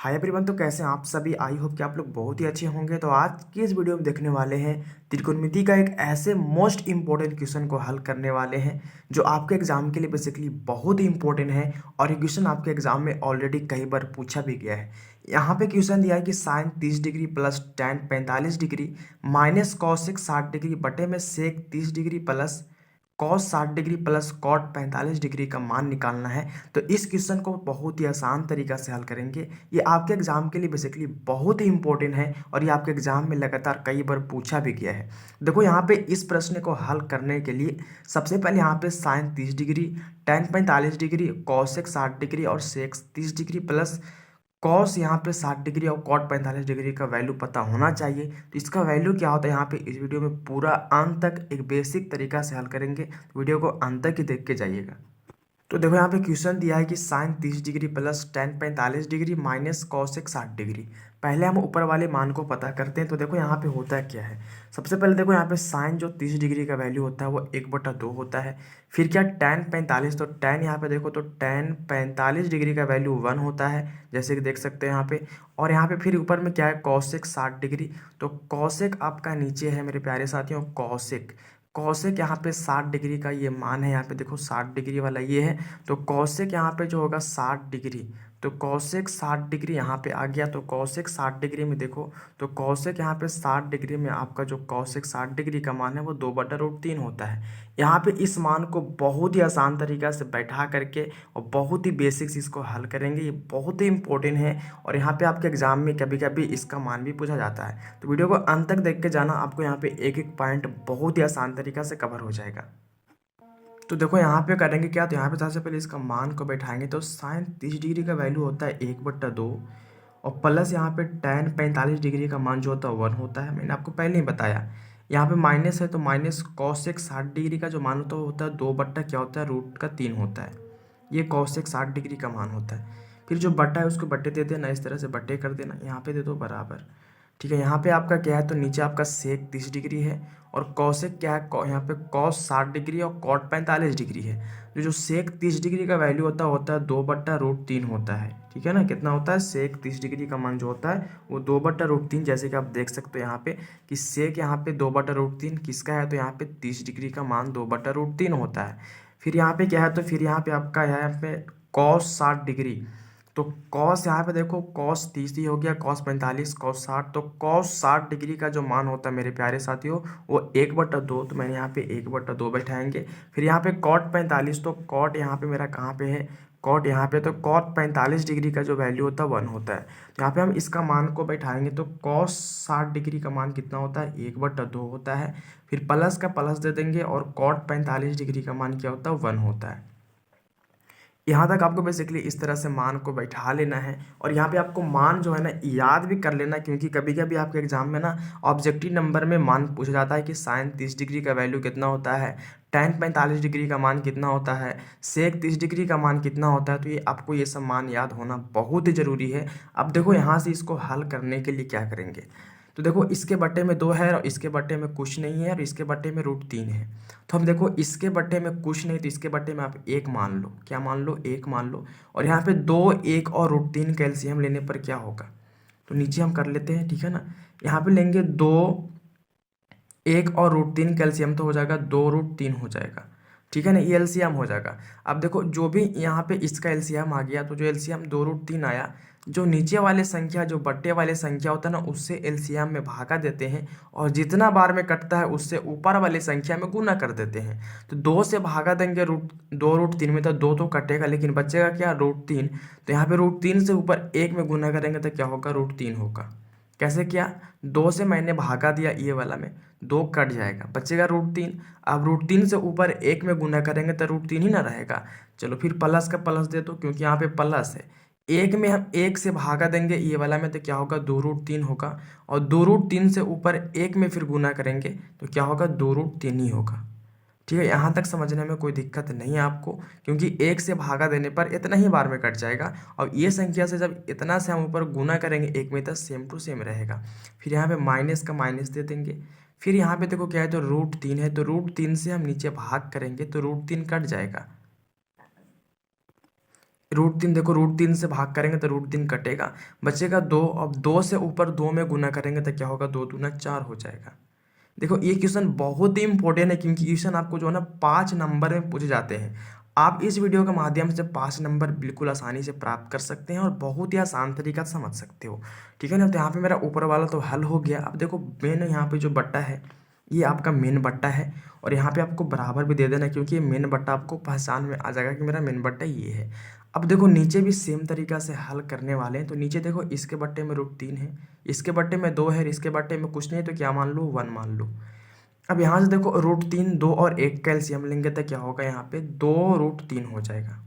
Hi everyone. तो कैसे हैं आप सभी? आई होप कि आप लोग बहुत ही अच्छे होंगे। तो आज की इस वीडियो में देखने वाले हैं त्रिकोणमिति का एक ऐसे मोस्ट इंपॉर्टेंट क्वेश्चन को हल करने वाले हैं जो आपके एग्जाम के लिए बेसिकली बहुत ही इंपॉर्टेंट है और ये क्वेश्चन आपके एग्जाम में ऑलरेडी कई बार पूछा भी गया है। यहाँ पे क्वेश्चन दिया है कि sine 30 degree plus tan 45 degree minus cosec 60 degree बटे में sec 30 degree plus cos 60 degree plus cot 45 degree का मान निकालना है। तो इस क्वेश्चन को बहुत ही आसान तरीका से हल करेंगे। ये आपके एग्जाम के लिए बेसिकली बहुत ही इंपॉर्टेंट है और ये आपके एग्जाम में लगातार कई बार पूछा भी गया है। देखो यहाँ पे इस प्रश्न को हल करने के लिए सबसे पहले यहाँ पे sine 30 degree tan 45 degree cosec 60 degree और सेक 30 डिग्री प्लस कॉस यहाँ पे 60 डिग्री और कॉट 45 डिग्री का वैल्यू पता होना चाहिए। तो इसका वैल्यू क्या होता है यहाँ पे इस वीडियो में पूरा अंत तक एक बेसिक तरीका से हल करेंगे। वीडियो को अंत तक ही देख के जाइएगा। तो देखो यहाँ पे क्वेश्चन दिया है कि sine 30 degree plus tan 45 degree minus cosec 60 degree. पहले हम ऊपर वाले मान को पता करते हैं। तो देखो यहाँ पे होता क्या है। सबसे पहले देखो यहाँ पे साइन जो 30 डिग्री का वैल्यू होता है वो 1/2 होता है। फिर क्या टेन 45, तो टेन यहाँ पे देखो तो टेन 45 डिग्री का वैल्यू 1 होता है, जैसे कि देख सकते हैं यहाँ पे। और यहाँ पे फिर ऊपर में क्या है कॉसेक 60 डिग्री। तो कॉसेक आपका नीचे है मेरे प्यारे साथियों कॉसेक। कॉसेक यहाँ पे 60 डिग्री का ये मान है। यहाँ पे देखो 60 डिग्री वाला ये है। तो कॉसेक यहाँ पे जो होगा 60 डिग्री, तो कॉसेक 60 डिग्री यहाँ पे आ गया। तो कॉसेक 60 डिग्री में देखो तो कॉसेक यहाँ पे 60 डिग्री में आपका जो कॉसेक 60 डिग्री का मान है वो 2/√3 होता है। यहाँ पे इस मान को बहुत ही आसान तरीका से बैठा करके और बहुत ही बेसिक से इसको हल करेंगे। ये बहुत ही इंपॉर्टेंट है और यहाँ पे आपके एग्जाम में कभी कभी इसका मान भी पूछा जाता है। तो वीडियो को अंत तक देख के जाना, आपको यहाँ पे एक एक पॉइंट बहुत ही आसान तरीका से कवर हो जाएगा। तो देखो यहाँ पे करेंगे क्या, तो यहाँ पे सबसे पहले इसका मान को बैठाएंगे। तो साइन 30 डिग्री का वैल्यू होता है 1/2 और प्लस यहाँ पे टेन 45 डिग्री का मान जो होता है 1 होता है। मैंने आपको पहले ही बताया। यहाँ पे माइनस है तो माइनस कॉसेक 60 डिग्री का जो मान होता है 2/क्या होता है √3 होता है। ये कॉसेक 60 डिग्री का मान होता है। फिर जो बटा है उसको बट्टे दे देना, इस तरह से बट्टे कर देना, यहाँ पे दे दो बराबर। ठीक है, यहाँ पे आपका क्या है तो नीचे आपका सेक 30 डिग्री है और कॉसेक क्या है यहाँ पे कॉस 60 डिग्री और कॉट 45 डिग्री है। जो सेक 30 डिग्री का वैल्यू होता है 2/√3 होता है। ठीक है ना, कितना होता है सेक 30 डिग्री का मान जो होता है वो 2/√3, जैसे कि आप देख सकते हो यहाँ पे कि सेक यहाँ पे 2/√3 किसका है, तो यहाँ पे 30 डिग्री का मान 2/√3 होता है। फिर यहाँ पे क्या है, तो फिर यहाँ पे आपका है यहाँ पे कॉस 60 डिग्री। तो कॉस यहाँ पे देखो कॉस 30 ही हो गया, कॉस 45, कॉस 60। तो कॉस 60 डिग्री का जो मान होता है मेरे प्यारे साथियों वो 1/2, तो मैंने यहाँ पे 1/2 बैठाएंगे। फिर यहाँ पे कॉट 45, तो कॉट यहाँ पे मेरा कहाँ पे है, कॉट यहाँ पे, तो कॉट 45 डिग्री का जो वैल्यू होता है 1 होता है। तो यहाँ पे हम इसका मान को बैठाएंगे। तो कॉस 60 डिग्री का मान कितना होता है 1/2 होता है। फिर प्लस का प्लस दे देंगे और कॉट 45 डिग्री का मान क्या होता है 1 होता है। यहाँ तक आपको बेसिकली इस तरह से मान को बैठा लेना है और यहाँ पे आपको मान जो है ना याद भी कर लेना, क्योंकि कभी कभी आपके एग्जाम में ना ऑब्जेक्टिव नंबर में मान पूछा जाता है कि साइन 30 डिग्री का वैल्यू कितना होता है, टेन 45 डिग्री का मान कितना होता है, सेक 30 डिग्री का मान कितना होता है। तो ये आपको ये सब मान याद होना बहुत ही ज़रूरी है। अब देखो यहाँ से इसको हल करने के लिए क्या करेंगे, तो देखो इसके बट्टे में 2 है और इसके बट्टे में कुछ नहीं है और इसके बट्टे में √3 है। तो हम देखो इसके बट्टे में कुछ नहीं, तो इसके बट्टे में आप 1 मान लो। क्या मान लो, 1 मान लो। और यहाँ पे 2, 1 और √3 का एलसीएम लेने पर क्या होगा, तो नीचे हम कर लेते हैं। ठीक है ना, यहाँ पे लेंगे 2, 1 और √3 का एलसीएम तो हो जाएगा 2√3 हो जाएगा। ठीक है ना, ये एलसीएम हो जाएगा। अब देखो जो भी यहाँ पे इसका एलसीएम आ गया, तो जो एलसीएम 2√3 आया, जो नीचे वाले संख्या जो बट्टे वाले संख्या होता है ना उससे एलसीएम में भागा देते हैं और जितना बार में कटता है उससे ऊपर वाली संख्या में गुना कर देते हैं। तो 2 से भागा देंगे 2√3 में, तो 2 तो कटेगा लेकिन बचेगा क्या √3। तो यहाँ पे √3 से ऊपर 1 में गुना करेंगे तो क्या होगा √3 होगा। कैसे किया, 2 से मैंने भागा दिया ये वाला में, 2 कट जाएगा बचेगा √3। अब √3 से ऊपर 1 में गुना करेंगे तो √3 ही ना रहेगा। चलो फिर प्लस का प्लस दे दो, क्योंकि यहाँ पे प्लस है। 1 में हम 1 से भागा देंगे ये वाला में तो क्या होगा 2√3 होगा। और 2√3 से ऊपर 1 में फिर गुना करेंगे तो क्या होगा 2√3 ही होगा। ठीक है, यहाँ तक समझने में कोई दिक्कत नहीं है आपको, क्योंकि 1 से भागा देने पर इतना ही बार में कट जाएगा और ये संख्या से जब इतना से हम ऊपर गुना करेंगे 1 में तो सेम टू सेम रहेगा। फिर यहाँ पे माइनस का माइनस दे देंगे। फिर यहाँ पे देखो क्या है, तो √3 है, तो √3 से हम नीचे भाग करेंगे तो √3 कट जाएगा। रूट 3 देखो, रूट 3 से भाग करेंगे तो रूट 3 कटेगा, बचेगा 2। अब 2 से ऊपर 2 में गुना करेंगे तो क्या होगा, 2 दूना 4 हो जाएगा। देखो ये क्वेश्चन बहुत ही इंपॉर्टेंट है, क्योंकि क्वेश्चन आपको जो है ना 5 नंबर में पूछे जाते हैं। आप इस वीडियो के माध्यम से 5 नंबर बिल्कुल आसानी से प्राप्त कर सकते हैं और बहुत ही आसान तरीका से समझ सकते हो, ठीक है ना। तो यहाँ पे मेरा ऊपर वाला तो हल हो गया। अब देखो मेन यहाँ पे जो बट्टा है ये आपका मेन बट्टा है, और यहाँ पे आपको बराबर भी दे देना है, क्योंकि ये मेन बट्टा आपको पहचान में आ जाएगा कि मेरा मेन बट्टा ये है। अब देखो नीचे भी सेम तरीका से हल करने वाले हैं। तो नीचे देखो इसके बट्टे में रूट 3 है, इसके बट्टे में 2 है, इसके बट्टे में कुछ नहीं है, तो क्या मान लो 1 मान लो। अब यहाँ से देखो रूट 3 2 और 1 का एलसीएम लेंगे तो क्या होगा, यहाँ पे 2√3 हो जाएगा,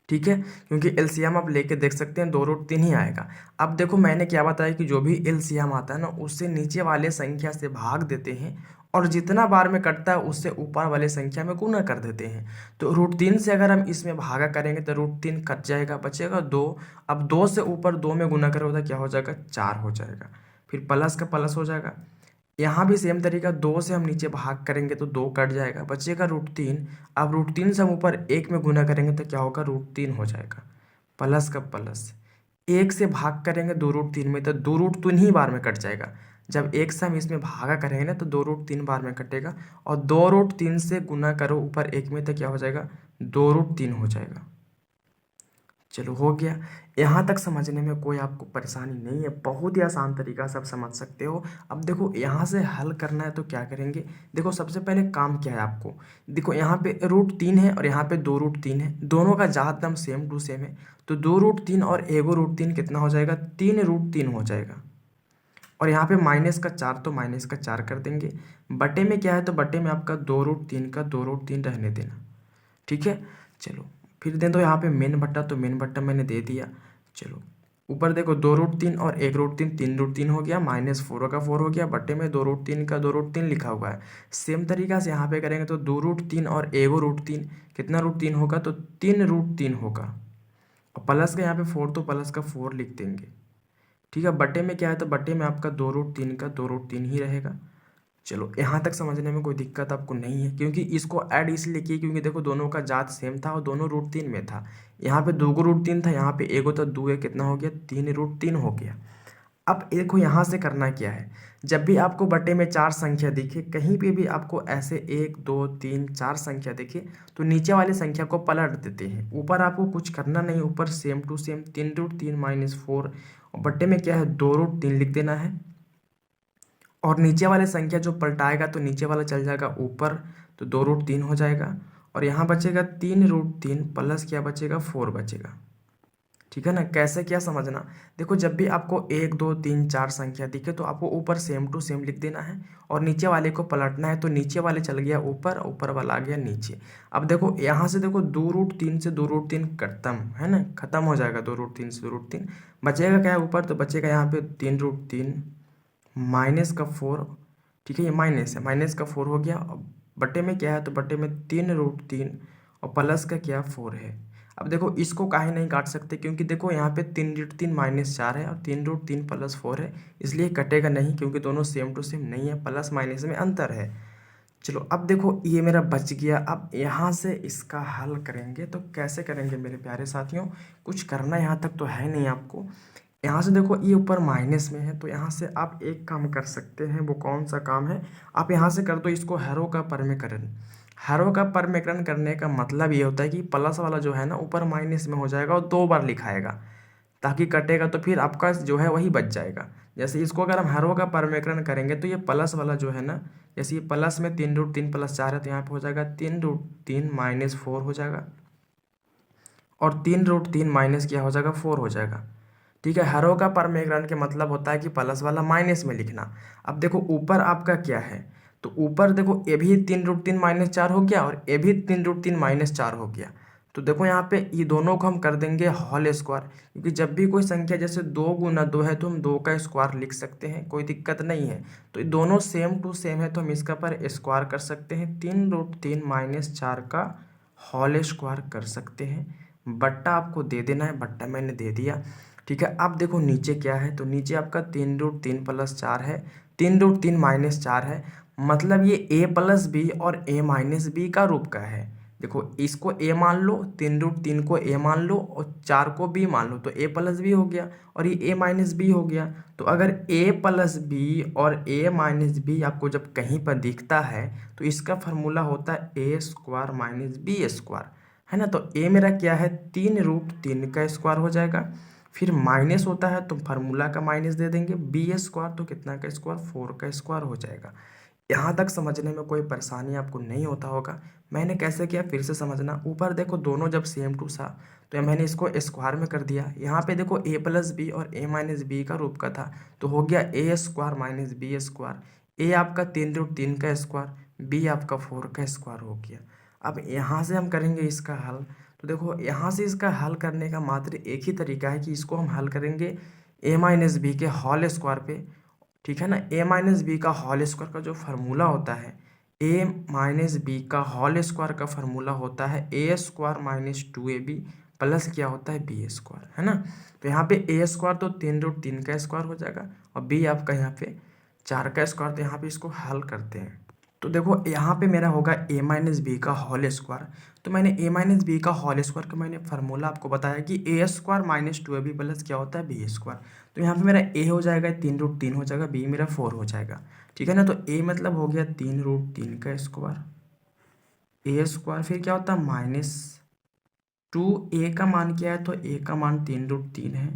ठीक है। क्योंकि एलसीएम आप लेके देख सकते हैं 2√3 ही आएगा। अब देखो मैंने क्या बताया कि जो भी एलसीएम आता है ना उससे नीचे वाले संख्या से भाग देते हैं, और जितना बार में कटता है उससे ऊपर वाले संख्या में गुना कर देते हैं। तो रूट 3 से अगर हम इसमें भागा करेंगे तो रूट 3 कट जाएगा, बचेगा 2। अब 2 से ऊपर 2 में गुना करोगे तो क्या हो जाएगा, 4 हो जाएगा। फिर प्लस का प्लस हो जाएगा। यहाँ भी सेम तरीका, 2 से हम नीचे भाग करेंगे तो 2 कट जाएगा, बचेगा रूट 3। अब रूट 3 से हम ऊपर 1 में गुना करेंगे तो क्या होगा, रूट 3 हो जाएगा, प्लस का प्लस। 1 से भाग करेंगे 2√3 में तो 2√3 ही बार में कट जाएगा। जब 1 से हम इसमें भागा करेंगे ना तो 2√3 बार में कटेगा, और 2√3 से गुना करो ऊपर 1 में तो क्या हो जाएगा, 2√3 हो जाएगा। चलो हो गया। यहाँ तक समझने में कोई आपको परेशानी नहीं है, बहुत ही आसान तरीका से आप समझ सकते हो। अब देखो यहाँ से हल करना है तो क्या करेंगे, देखो सबसे पहले काम क्या है आपको, देखो यहाँ पे रूट 3 है और यहाँ पे 2√3 है, दोनों का जात दम सेम टू सेम है। तो 2√3 और एगो रूट 3 कितना हो जाएगा, 3√3 हो जाएगा। और यहाँ पे -4 तो -4 कर देंगे। बटे में क्या है, तो बटे में आपका 2√3 का 2√3 रहने देना, ठीक है। चलो फिर दे दो यहाँ पे मेन बट्टा, तो मेन बट्टा मैंने दे दिया। चलो ऊपर देखो 2√3 और 1√3 3√3 हो गया, -4 का 4 हो गया, बट्टे में 2√3 का 2√3 लिखा हुआ है। सेम तरीका से यहाँ पे करेंगे तो 2√3 और एगो रूट 3 कितना रूट 3 होगा, तो 3√3 होगा, और प्लस का यहाँ पे 4 तो प्लस का 4 लिख देंगे, ठीक है। बट्टे में क्या है, तो बट्टे में आपका 2√3 का 2√3 ही रहेगा। चलो यहाँ तक समझने में कोई दिक्कत आपको नहीं है, क्योंकि इसको ऐड इसलिए किए क्योंकि देखो दोनों का जात सेम था और दोनों रूट 3 में था। यहाँ पे 2 रूट 3 था, यहाँ पे एगो तो 2 है, कितना हो गया, 3√3 हो गया। अब देखो यहाँ से करना क्या है, जब भी आपको बटे में 4 संख्या दिखे, कहीं पे भी आपको ऐसे 1 2 3 4 संख्या दिखे, तो नीचे वाली संख्या को पलट देते हैं। ऊपर आपको कुछ करना नहीं, ऊपर सेम टू सेम 3√3 -4, और बटे में क्या है, 2√3 लिख देना है। और नीचे वाले संख्या जो पलटाएगा तो नीचे वाला चल जाएगा ऊपर, तो 2√3 हो जाएगा। और यहाँ बचेगा 3√3 प्लस क्या बचेगा, 4 बचेगा, ठीक है ना। कैसे क्या समझना, देखो जब भी आपको 1 2 3 4 संख्या दिखे तो आपको ऊपर सेम टू सेम लिख देना है, और नीचे वाले को पलटना है। तो नीचे वाले चल गया ऊपर, ऊपर वाला आ गया नीचे। अब देखो यहाँ से देखो 2√3 से 2√3 खत्म है ना, खत्म हो जाएगा 2√3 से 2√3, बचेगा क्या है ऊपर, तो बचेगा यहाँ पे 3√3 -4, ठीक है। ये माइनस है, -4 हो गया। अब बटे में क्या है, तो बटे में 3√3 और प्लस का क्या, 4 है। अब देखो इसको काहे नहीं काट सकते, क्योंकि देखो यहाँ पे 3√3 -4 है और 3√3 + 4 है, इसलिए कटेगा नहीं, क्योंकि दोनों सेम टू सेम नहीं है, प्लस माइनस में अंतर है। चलो अब देखो ये मेरा बच गया। अब यहाँ से इसका हल करेंगे तो कैसे करेंगे मेरे प्यारे साथियों, कुछ करना यहाँ तक तो है नहीं आपको। यहाँ से देखो ये ऊपर माइनस में है, तो यहाँ से आप एक काम कर सकते हैं, वो कौन सा काम है, आप यहाँ से कर दो इसको हैरो का परमीकरण। हैरो का परमीकरण करने का मतलब ये होता है कि प्लस वाला जो है ना ऊपर माइनस में हो जाएगा और 2 बार लिखाएगा, ताकि कटेगा तो फिर आपका जो है वही बच जाएगा। जैसे इसको अगर हम हैरो का परमीकरण करेंगे तो ये प्लस वाला जो है ना, जैसे ये प्लस में 3√3 + 4 है, तो यहाँ पे हो जाएगा 3√3 -4 हो जाएगा, और 3√3 माइनस क्या हो जाएगा, 4 हो जाएगा, ठीक है। हैरो का परमीकरण के मतलब होता है कि प्लस वाला माइनस में लिखना। अब देखो ऊपर आपका क्या है, तो ऊपर देखो ए भी 3√3 -4 हो गया और ए भी 3√3 -4 हो गया। तो देखो यहाँ पे ये दोनों को हम कर देंगे होल स्क्वायर, क्योंकि जब भी कोई संख्या जैसे 2 × 2 है तो हम 2 का स्क्वायर लिख सकते हैं, कोई दिक्कत नहीं है। तो ये दोनों सेम टू सेम है तो हम इसका पर स्क्वायर कर सकते हैं, 3√3 -4 का होल स्क्वायर कर सकते हैं। बट्टा आपको दे देना है, बट्टा मैंने दे दिया, ठीक है। अब देखो नीचे क्या है, तो नीचे आपका 3√3 + 4 है, 3√3 -4 है, मतलब ये a + b और a - b का रूप का है। देखो इसको a मान लो, 3√3 को a मान लो और 4 को b मान लो, तो a प्लस बी हो गया और ये a माइनस बी हो गया। तो अगर a प्लस बी और a माइनस बी आपको जब कहीं पर दिखता है तो इसका फार्मूला होता है a square minus b square, है ना। तो a मेरा क्या है, 3√3 का स्क्वायर हो जाएगा, फिर माइनस होता है तो फार्मूला का माइनस दे देंगे, बी स्क्वायर तो कितना का स्क्वायर, 4 का स्क्वायर हो जाएगा। यहाँ तक समझने में कोई परेशानी आपको नहीं होता होगा। मैंने कैसे किया फिर से समझना। ऊपर देखो दोनों जब सेम टू था तो मैंने इसको स्क्वायर में कर दिया। यहाँ पे देखो a प्लस बी और a माइनस बी का रूप का था तो हो गया a square minus b square. a आपका 3√3 का स्क्वायर, b आपका 4 का स्क्वायर हो गया। अब यहाँ से हम करेंगे इसका हल। तो देखो यहाँ से इसका हल करने का मात्र एक ही तरीका है कि इसको हम हल करेंगे a माइनस बी के होल स्क्वायर पे, ठीक है ना। a माइनस बी का होल स्क्वायर का जो फार्मूला होता है, a माइनस बी का होल स्क्वायर का फार्मूला होता है a square minus 2ab plus क्या होता है b स्क्वायर, है ना। तो यहाँ पे a स्क्वायर तो 3√3 का स्क्वायर हो जाएगा और b आपका यहाँ पे 4 का स्क्वायर। तो यहाँ पे इसको हल करते हैं तो देखो यहाँ पे मेरा होगा a माइनस बी का होल स्क्वायर। तो मैंने a माइनस बी का होल स्क्वायर का मैंने फार्मूला आपको बताया कि a square minus 2ab plus क्या होता है b स्क्वायर। तो यहाँ पे मेरा a हो जाएगा 3√3 हो जाएगा, b मेरा 4 हो जाएगा, ठीक है ना। तो a मतलब हो गया 3√3 का स्क्वायर, a स्क्वायर फिर क्या होता है माइनस 2a का मान क्या है, तो a का मान 3√3 है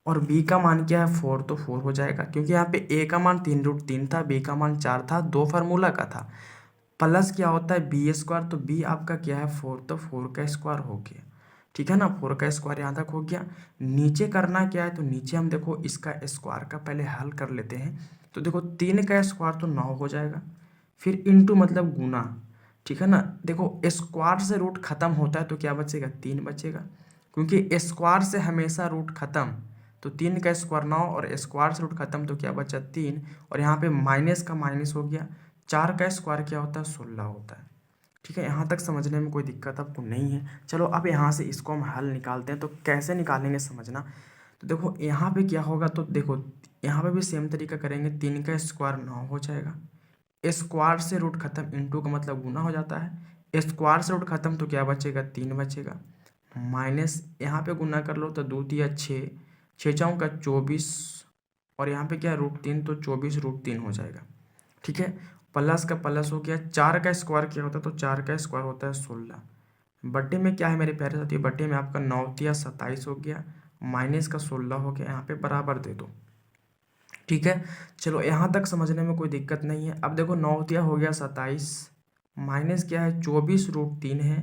और b का मान क्या है 4, तो 4 हो जाएगा क्योंकि यहाँ पे a का मान 3√3 था, b का मान 4 था, दो फार्मूला का था। प्लस क्या होता है बी स्क्वायर, तो b आपका क्या है 4, तो 4 का स्क्वायर हो गया, ठीक है ना। 4 का स्क्वायर यहाँ तक हो गया। नीचे करना क्या है, तो नीचे हम देखो इसका स्क्वायर का पहले हल कर लेते हैं। तो देखो 3 का स्क्वायर तो 9 हो जाएगा, फिर इंटू मतलब गुना, ठीक है ना। देखो स्क्वायर से रूट खत्म होता है तो क्या बचेगा, 3 बचेगा, क्योंकि स्क्वायर से हमेशा रूट खत्म। तो 3 का स्क्वायर 9 और स्क्वायर से रूट खत्म तो क्या बचा 3, और यहाँ पे माइनस का माइनस हो गया। 4 का स्क्वायर क्या होता है 16 होता है, ठीक है। यहाँ तक समझने में कोई दिक्कत आपको नहीं है। चलो अब यहाँ से इसको हम हल निकालते हैं। तो कैसे निकालेंगे समझना। तो देखो यहाँ पे क्या होगा, तो देखो यहाँ पे भी सेम तरीका करेंगे। 3 का स्क्वायर 9 हो जाएगा, स्क्वायर से रूट खत्म, इंटू का मतलब गुना हो जाता है। स्क्वायर से रूट खत्म तो क्या बचेगा 3 बचेगा, माइनस यहाँ पे गुना कर लो तो 2 तिया 6, 6 चौका 24 और यहाँ पे क्या है √3, तो 24√3 हो जाएगा, ठीक है। प्लस का प्लस हो गया। 4 का स्क्वायर क्या होता है, तो 4 का स्क्वायर होता है 16। बट्टे में क्या है मेरे प्यारे साथी, बट्टे में आपका 9 तिया 27 हो गया, माइनस का 16 हो गया, यहाँ पे बराबर दे दो, ठीक है। चलो यहाँ तक समझने में कोई दिक्कत नहीं है। अब देखो 9 तिया हो गया 27, माइनस क्या है 24√3 है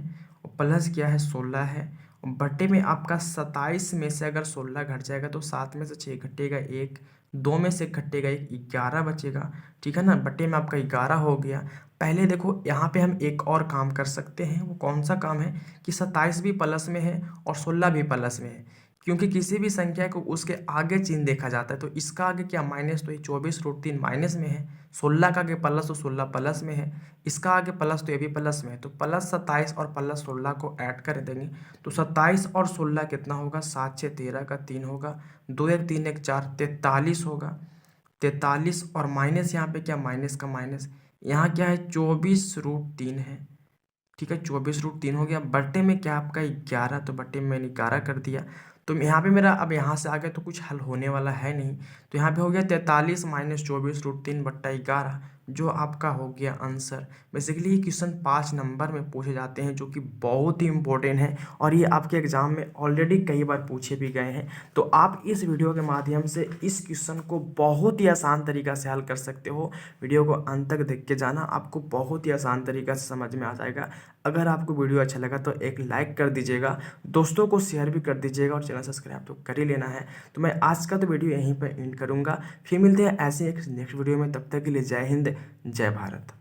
और प्लस क्या है 16 है। और बट्टे में आपका 27 में से अगर 16 घट जाएगा तो 7 में से 6 घटेगा 1, 2 में से घटेगा 1, 11 बचेगा, ठीक है ना। बट्टे में आपका 11 हो गया। पहले देखो यहाँ पे हम एक और काम कर सकते हैं। वो कौन सा काम है कि 27 भी प्लस में है और 16 भी प्लस में है, क्योंकि किसी भी संख्या को उसके आगे चिन्ह देखा जाता है। तो इसका आगे क्या माइनस, तो ये 24√3 माइनस में है, 16 का आगे प्लस तो 16 प्लस में है, इसका आगे प्लस तो ये भी प्लस में है। तो प्लस 27 और प्लस 16 को ऐड कर देंगे तो 27 और 16 कितना होगा, 7 6 13 का 3 होगा, 2 1 3 1 4 43 होगा, 43 और माइनस यहाँ पे क्या माइनस का माइनस, यहाँ क्या है 24√3 है, ठीक है। 24√3 हो गया। बट्टे में क्या आपका 11, तो बट्टे में मैंने 11 कर दिया। तो यहाँ पे मेरा अब यहाँ से आगे तो कुछ हल होने वाला है नहीं। तो यहाँ पे हो गया 43 माइनस 24√3 बट्टा 11, जो आपका हो गया आंसर। बेसिकली ये क्वेश्चन 5 नंबर में पूछे जाते हैं, जो कि बहुत ही इंपॉर्टेंट है और ये आपके एग्जाम में ऑलरेडी कई बार पूछे भी गए हैं। तो आप इस वीडियो के माध्यम से इस क्वेश्चन को बहुत ही आसान तरीका से हल कर सकते हो। वीडियो को अंत तक देख के जाना, आपको बहुत ही आसान तरीका से समझ में आ जाएगा। अगर आपको वीडियो अच्छा लगा तो एक लाइक कर दीजिएगा, दोस्तों को शेयर भी कर दीजिएगा और चैनल सब्सक्राइब तो कर ही लेना है। तो मैं आज का तो वीडियो यहीं पर एंड करूँगा, फिर मिलते हैं ऐसे एक नेक्स्ट वीडियो में। तब तक के लिए जय हिंद, जय भारत।